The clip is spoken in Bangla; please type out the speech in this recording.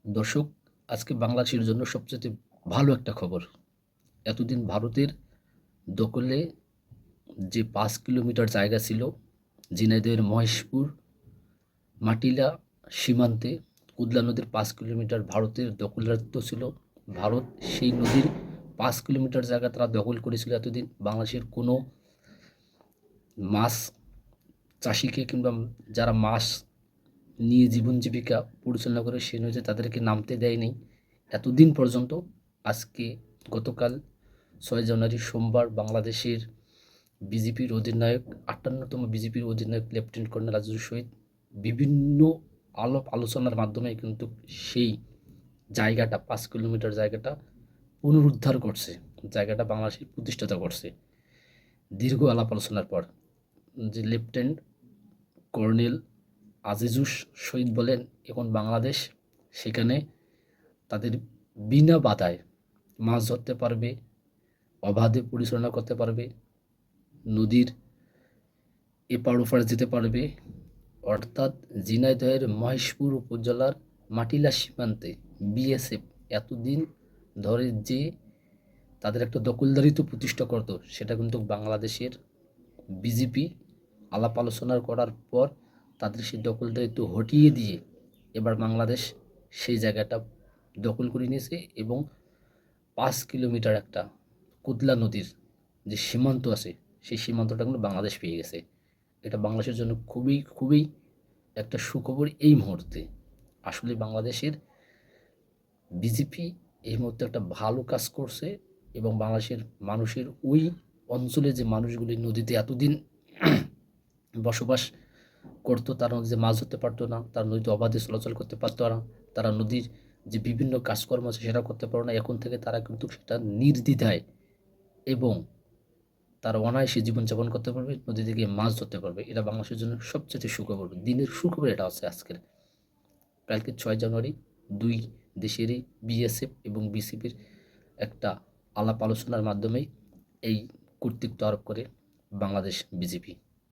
দর্শক, আজকে বাংলাদেশের জন্য সবচেয়ে ভালো একটা খবর। এতদিন ভারতের দখলে যে ৫ কিলোমিটার জায়গা ছিল, ঝিনাইদহের মহেশপুর মাটিলা সীমান্তে কুদলা নদীর ৫ কিলোমিটার ভারতের দখলদারিত্ব ছিল। ভারত সেই নদীর ৫ কিলোমিটার জায়গা তারা দখল করেছিল এতদিন। বাংলাদেশের কোনো মাছ চাষিকে কিংবা যারা মাছ নিয়ে জীবন জীবিকা পরিচালনা করে সে নদীতে তাদেরকে নামতে দেয়নি এতদিন পর্যন্ত। আজকে গতকাল ৬ জানুয়ারি সোমবার বাংলাদেশের বিজেপির অধিনায়ক ৫৮তম বিজেপির অধিনায়ক লেফটেন্যান্ট কর্নেল আজিজুর শহীদ বিভিন্ন আলাপ আলোচনার মাধ্যমে কিন্তু সেই জায়গাটা ৫ কিলোমিটার জায়গাটা পুনরুদ্ধার করছে, জায়গাটা বাংলাদেশের প্রতিষ্ঠাতা করছে দীর্ঘ আলাপ আলোচনার পর। যে লেফটেন্যান্ট কর্নেল আজিজুর শহীদ বলেন এখন বাংলাদেশ সেখানে তাদের বিনা বাধায় মাছ ধরতে পারবে, অবাধে পরিচালনা করতে পারবে, নদীর এপার ওপার যেতে পারবে। অর্থাৎ ঝিনাইদহের মহেশপুর উপজেলার মাটিলা সীমান্তে বিএসএফ এতদিন ধরে যে তাদের একটা দখলদারিত্ব প্রতিষ্ঠা করত, সেটা কিন্তু বাংলাদেশের বিজেপি আলাপ আলোচনা করার পর তাদের সেই দখলদারিত্ব হটিয়ে দিয়ে এবার বাংলাদেশ সেই জায়গাটা দখল করে নিয়েছে এবং ৫ কিলোমিটার একটা কুদলা নদীর যে সীমান্ত আছে সেই সীমান্তটা কিন্তু বাংলাদেশ পেয়ে গেছে। এটা বাংলাদেশের জন্য খুবই খুবই একটা সুখবর এই মুহূর্তে। আসলে বাংলাদেশের বিজেপি এই মুহূর্তে একটা ভালো কাজ করছে এবং বাংলাদেশের মানুষের ওই অঞ্চলে যে মানুষগুলি নদীতে এতদিন বসবাস করতো, তারা নদীতে মাছ ধরতে পারতো না, তারা নদীতে অবাধে চলাচল করতে পারতো না, তারা নদীর যে বিভিন্ন কাজকর্ম আছে সেটা করতে পারো না। এখন থেকে তারা কিন্তু সেটা নির্দ্বিধায় এবং তারা অনায়াসে জীবনযাপন করতে পারবে, নদী থেকে মাছ ধরতে পারবে। এটা বাংলাদেশের জন্য সবচেয়ে সুখবর, দিনের সুখবর এটা আছে আজকের। কালকে ৬ জানুয়ারি দুই দেশেরই বিএসএফ এবং বিসিপির একটা আলাপ আলোচনার মাধ্যমেই এই কর্তৃত্ব আরোপ করে বাংলাদেশ বিজেপি।